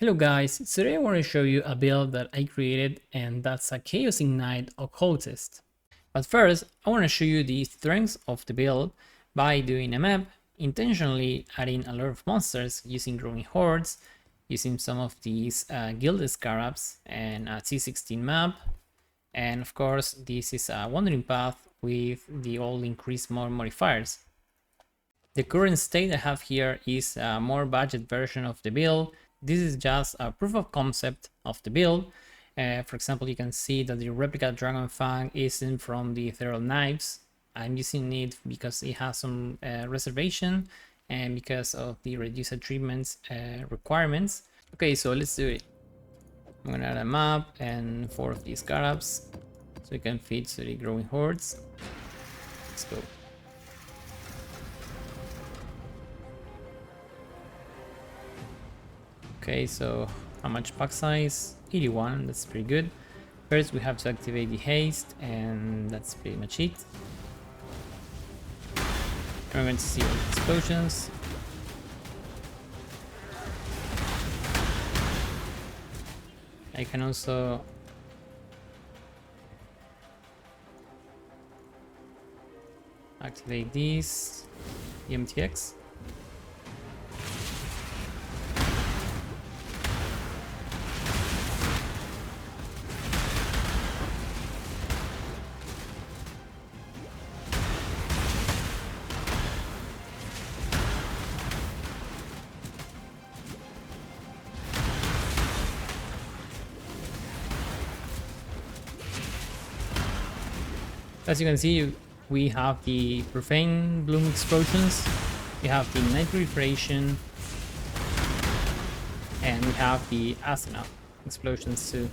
Hello guys, today I want to show you a build that I created, and that's a Chaos Ignite Occultist. But first, I want to show you the strengths of the build by doing a map, intentionally adding a lot of monsters using growing hordes, using some of these guild scarabs and a T16 map, and of course this is a wandering path with the all increased mod modifiers. The current state I have here is a more budget version of the build. This is just a proof of concept of the build. For example, you can see that the replica Dragon Fang isn't from the Ethereal Knives. I'm using it because it has some reservation and because of the reduced achievements requirements. Okay, so let's do it. I'm gonna add a map and 4 of these scarabs so we can fit to the growing hordes. Let's go. Okay, so how much pack size? 81, that's pretty good. First we have to activate the haste, and that's pretty much it. And we're going to see all the explosions. I can also activate these, the MTX. As you can see, we have the Profane Bloom explosions, we have the Night Proliferation, and we have the Ascendancy explosions too.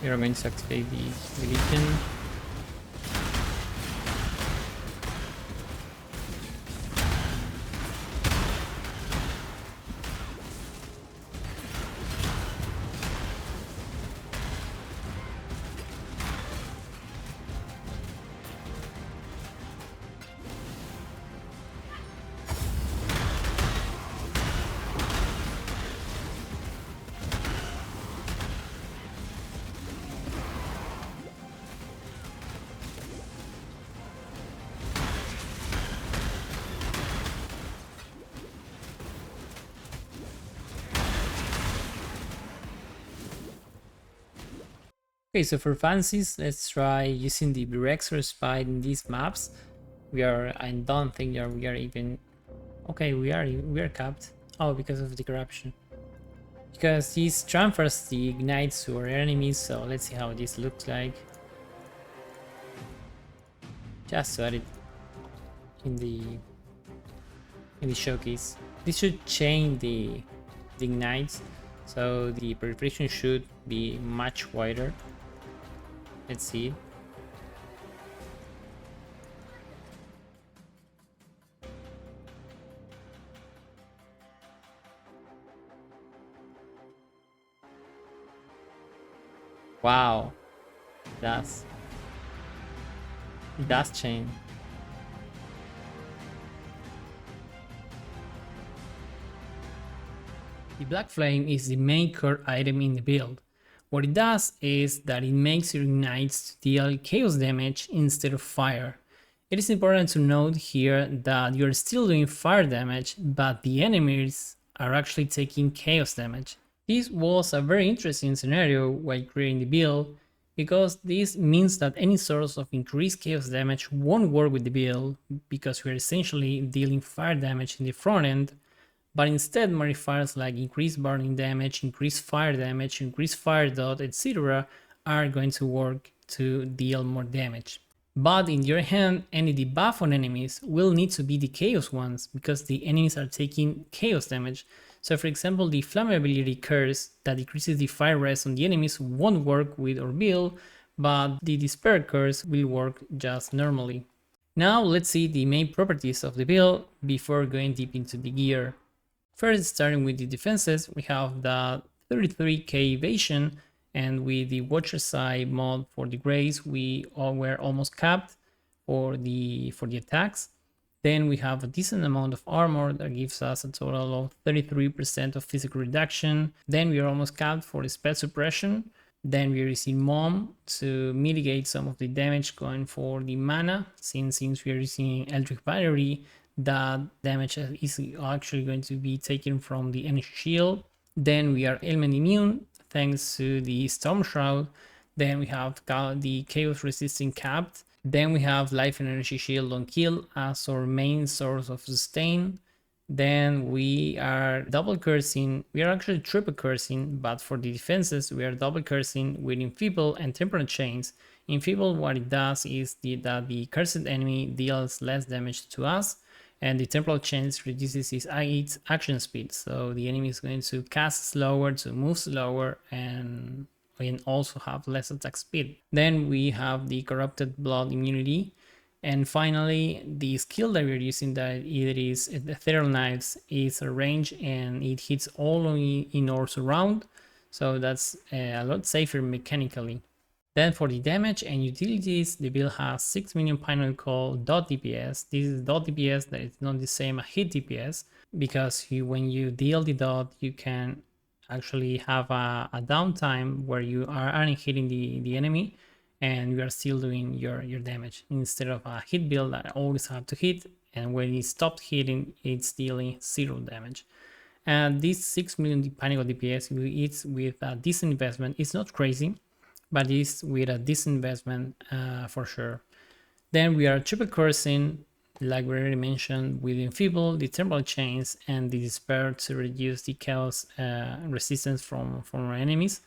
We are going to activate the Legion. Okay, so for fancies, let's try using the Berek Respite in these maps. I don't think we are even... Okay, we are capped. Oh, because of the corruption. Because this transfers the ignites to our enemies, so let's see how this looks like. Just to add it in the showcase. This should chain the ignites, so the proliferation should be much wider. Let's see. Wow, that's chain. The Black Flame is the main core item in the build. What it does is that it makes your ignites to deal chaos damage instead of fire. It is important to note here that you're still doing fire damage, but the enemies are actually taking chaos damage. This was a very interesting scenario while creating the build, because this means that any source of increased chaos damage won't work with the build, because we're essentially dealing fire damage in the front end, but instead modifiers like increased burning damage, increased fire damage, increased fire dot, etc. are going to work to deal more damage. But in the other hand, any debuff on enemies will need to be the chaos ones, because the enemies are taking chaos damage. So for example, the flammability curse that decreases the fire rest on the enemies won't work with our build, but the despair curse will work just normally. Now let's see the main properties of the build before going deep into the gear. First, starting with the defenses, we have the 33k evasion, and with the Watcher side mod for the Grace, we were almost capped for the attacks. Then we have a decent amount of armor that gives us a total of 33% of physical reduction. Then we are almost capped for the spell suppression. Then we are using Mom to mitigate some of the damage going for the mana, since we are using Eldritch Battery, that damage is actually going to be taken from the energy shield. Then we are element immune thanks to the Storm Shroud. Then we have the chaos resisting capped. Then we have life and energy shield on kill as our main source of sustain. Then we are double cursing, we are actually triple cursing, but for the defenses we are double cursing with Enfeeble and Temperate Chains. Enfeeble, what it does is that the cursed enemy deals less damage to us, and the Temporal Chains reduces its action speed, so the enemy is going to cast slower, to move slower, and also have less attack speed. Then we have the Corrupted Blood immunity, and finally the skill that we're using, that it is Ethereal Knives, is a range and it hits all in our surround, so that's a lot safer mechanically. Then for the damage and utilities, the build has 6 minion panel called dot DPS. This is dot DPS that is not the same as hit DPS, because when you deal the dot, you can actually have a downtime where you aren't hitting the enemy and you are still doing your damage, instead of a hit build that always have to hit, and when it stopped hitting, it's dealing 0 damage. And this 6 million panel DPS, it's with a decent investment. It's not crazy, but it's with a decent investment for sure. Then we are triple cursing, like we already mentioned, with Enfeeble, the Temporal Chains, and the Despair to reduce the chaos resistance from our enemies.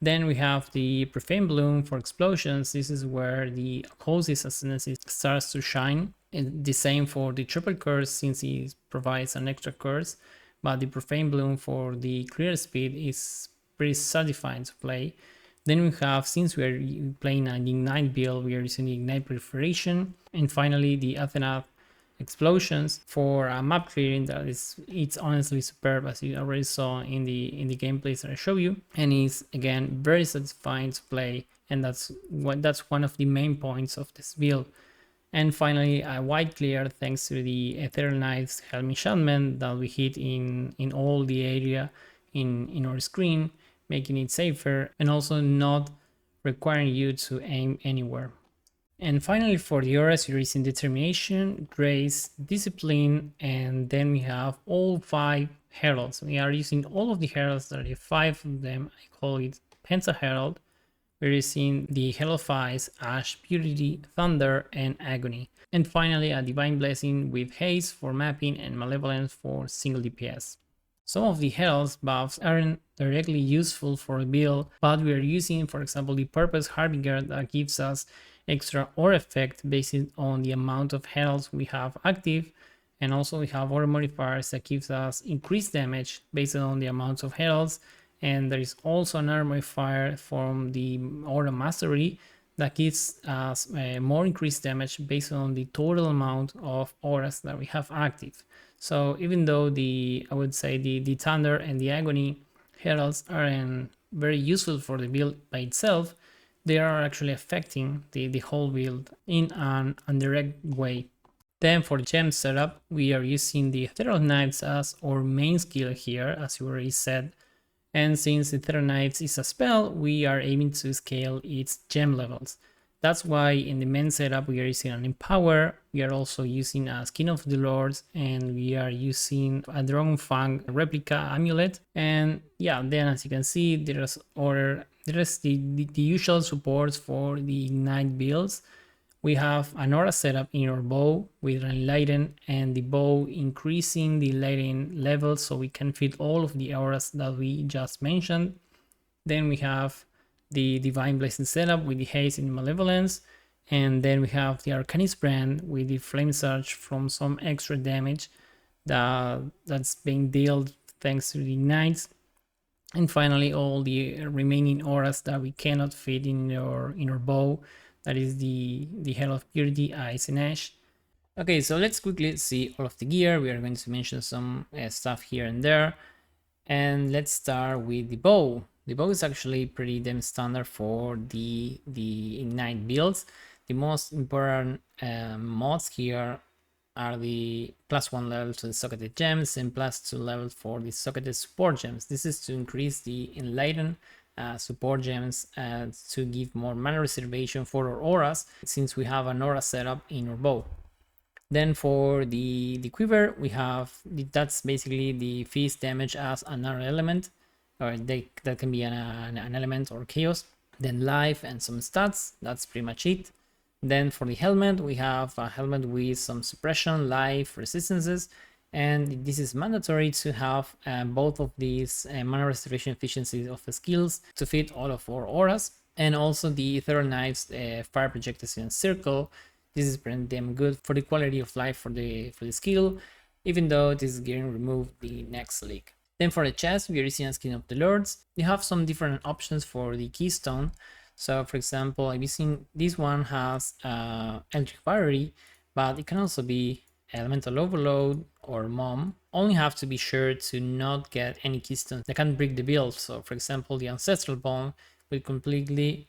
Then we have the Profane Bloom for explosions. This is where the Occultist Ascendancy starts to shine. And the same for the triple curse, since it provides an extra curse, but the Profane Bloom for the clear speed is pretty satisfying to play. Then we have, since we are playing an Ignite build, we are using the Ignite Proliferation. And finally, the Athena Explosions for a map clearing that it's honestly superb, as you already saw in the gameplays that I show you, and is again very satisfying to play, and that's one of the main points of this build. And finally, a white clear thanks to the Ethereal Knives Helm Enchantment that we hit in all the area in our screen, making it safer and also not requiring you to aim anywhere. And finally, for the auras, you're using Determination, Grace, Discipline, and then we have all 5 Heralds. We are using all of the Heralds, there are 5 of them. I call it Penta Herald. We're using the Herald of Ice, Ash, Purity, Thunder, and Agony. And finally, a Divine Blessing with Haste for mapping and Malevolence for single DPS. Some of the Herald's buffs aren't directly useful for a build, but we are using, for example, the Purpose Harbinger that gives us extra aura effect based on the amount of heralds we have active, and also we have aura modifiers that gives us increased damage based on the amount of heralds, and there is also an aura modifier from the aura mastery that gives us more increased damage based on the total amount of auras that we have active. So even though I would say the Thunder and the Agony heralds aren't very useful for the build by itself, they are actually affecting the whole build in an indirect way. Then for the gem setup, we are using the Ethereal Knives as our main skill here, as you already said. And since Ethereal Knives is a spell, we are aiming to scale its gem levels. That's why in the main setup we are using an Empower, we are also using a Skin of the Lords, and we are using a Dragon Fang replica amulet. And yeah, then as you can see, there's the usual supports for the Ignite builds. We have an aura setup in our bow with an Enlighten, and the bow increasing the Enlighten level so we can fit all of the auras that we just mentioned. Then we have the Divine Blessing setup with the Haste and Malevolence, and then we have the Arcanist brand with the Flame Surge from some extra damage that's being dealt thanks to the ignites. And finally, all the remaining auras that we cannot fit in our bow. That is the Herald of Purity, Ice and Ash. Okay, so let's quickly see all of the gear. We are going to mention some stuff here and there. And let's start with the bow. The bow is actually pretty damn standard for the Ignite builds. The most important mods here are the +1 level to the socketed gems and +2 level for the socketed support gems. This is to increase the enlightened support gems to give more mana reservation for our auras, since we have an aura setup in our bow. Then for the Quiver, we have that's basically the feast damage as another element, or that can be an element or chaos. Then life and some stats, that's pretty much it. Then for the helmet, we have a helmet with some suppression, life, resistances, and this is mandatory to have both of these mana restoration efficiencies of the skills to fit all of our auras. And also the Ethereal Knife's fire projection circle. This is pretty damn good for the quality of life for the skill, even though this is getting removed the next league. Then for the chest, we are using a Skin of the Lords. You have some different options for the keystone. So for example, I'm using this one has Electric Fiery, but it can also be Elemental Overload or Mom. Only have to be sure to not get any keystones that can break the build. So for example, the Ancestral Bone will completely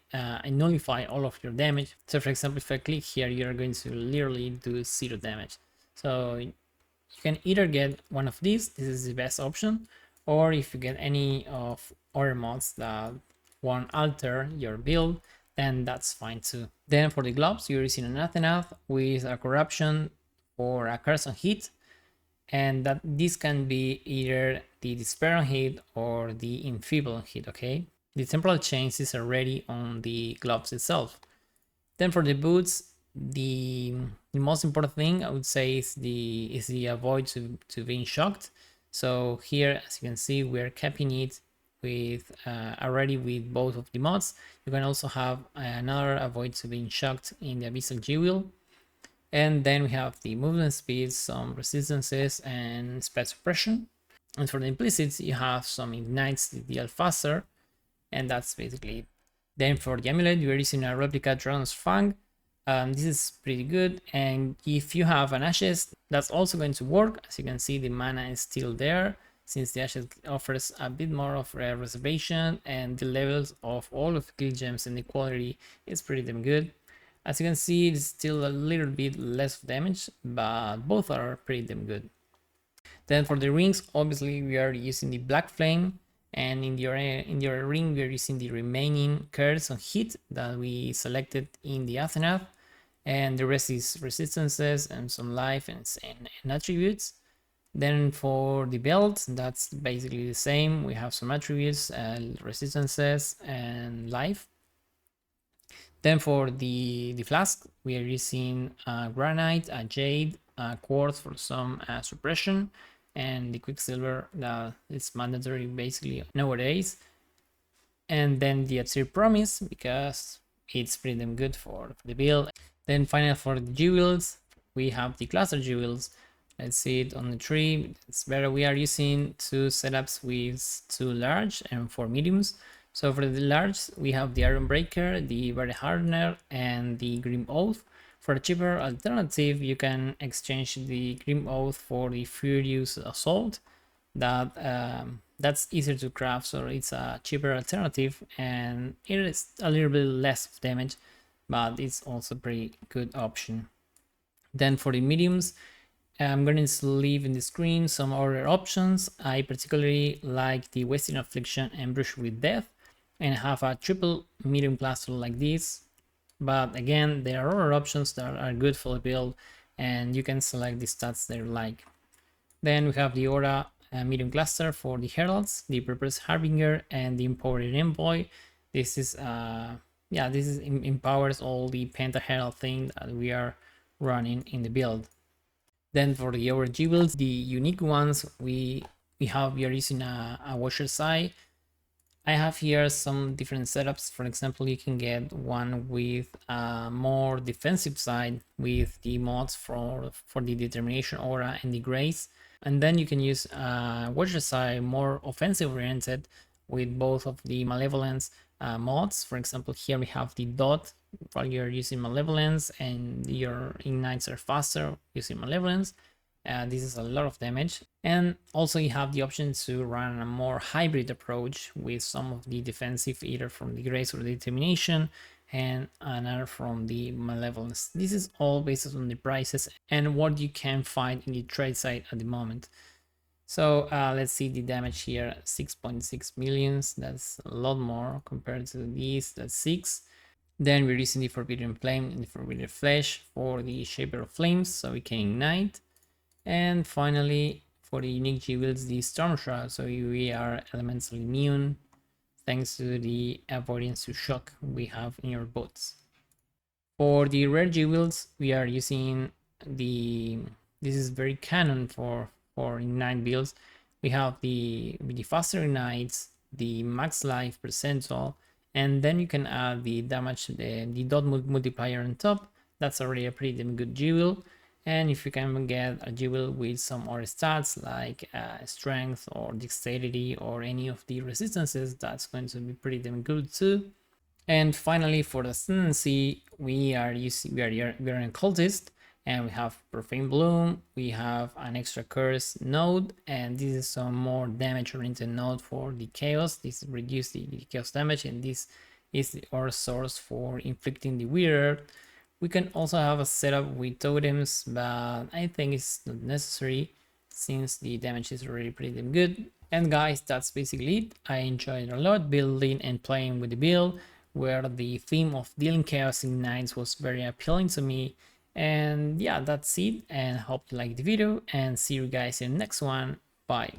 nullify all of your damage. So for example, if I click here, you're going to literally do 0 damage. So you can either get one of these, this is the best option, or if you get any of other mods that won't alter your build, then that's fine too. Then for the gloves, you're using an Athenath with a corruption or a curse on hit, and that this can be either the despair on hit or the enfeeble on hit. Okay, the temporal chains is already on the gloves itself. Then for the boots, the most important thing I would say is the avoid to being shocked. So here, as you can see, we're capping it with already with both of the mods. You can also have another avoid to being shocked in the Abyssal Jewel. And then we have the movement speed, some resistances, and spread suppression. And for the implicits, you have some ignites the deal faster, and that's basically it. Then for the amulet, you're using a replica Dragon's Fang. This is pretty good, and if you have an Ashes, that's also going to work. As you can see, the mana is still there, since the Ashes offers a bit more of a reservation, and the levels of all of the kill gems and the quality is pretty damn good. As you can see, it's still a little bit less damage, but both are pretty damn good. Then for the rings, obviously we are using the Black Flame, and in your ring we are using the remaining curse on hit that we selected in the Athenath, and the rest is resistances and some life and attributes. Then for the belt, that's basically the same. We have some attributes, resistances and life. Then for the flask, we are using granite, jade, quartz for some suppression, and the quicksilver that is mandatory basically nowadays. And then the Atsir Promise, because it's pretty damn good for the build. Then finally for the jewels, we have the cluster jewels. Let's see it on the tree. It's better. We are using 2 setups with 2 large and 4 mediums. So for the large, we have the Iron Breaker, the Berek Hardener, and the Grim Oath. For a cheaper alternative, you can exchange the Grim Oath for the Furious Assault. That's easier to craft, so it's a cheaper alternative, and it is a little bit less of damage, but it's also a pretty good option. Then for the mediums, I'm going to leave in the screen some other options. I particularly like the Wasting Affliction and Brush with Death, and have a triple medium cluster like this. But again, there are other options that are good for the build, and you can select the stats that you like. Then we have the Aura medium cluster for the Heralds, the Purpose Harbinger, and the Empowered Envoy. This is empowers all the Penta Herald thing that we are running in the build. Then for the Aura jewels, the unique ones, we are using a Washer's Eye. I have here some different setups. For example, you can get one with a more defensive side with the mods for the Determination Aura and the Grace. And then you can use Watcher Side more offensive oriented with both of the Malevolence mods. For example, here we have the dot while you're using Malevolence, and your ignites are faster using Malevolence. This is a lot of damage. And also you have the option to run a more hybrid approach with some of the defensive, either from the Grace or the Determination, and another from the Malevolence. This is all based on the prices and what you can find in the trade site at the moment. So let's see the damage here, 6.6 millions. That's a lot more compared to these, that's 6. Then we're using the Forbidden Flame and the Forbidden Flesh for the Shaper of Flames, so we can ignite. And finally, for the unique G wields, the Storm Shroud, so we are elemental immune thanks to the avoidance to shock we have in your bots. For the rare G wields, we are using this is very canon for ignite builds. We have the faster ignites, the max life percentile, and then you can add the damage, the dot multiplier on top. That's already a pretty damn good G wield. And if you can get a jewel with some other stats like strength or dexterity or any of the resistances, that's going to be pretty damn good too. And finally, for the Ascendancy, we are an Occultist, and we have Profane Bloom, we have an extra curse node, and this is some more damage oriented node for the chaos. This reduces the chaos damage, and this is our source for inflicting the weird. We can also have a setup with totems, but I think it's not necessary since the damage is already pretty damn good. And guys, that's basically it. I enjoyed a lot building and playing with the build, where the theme of dealing chaos ignites was very appealing to me. And yeah, that's it, and hope you liked the video, and see you guys in the next one. Bye.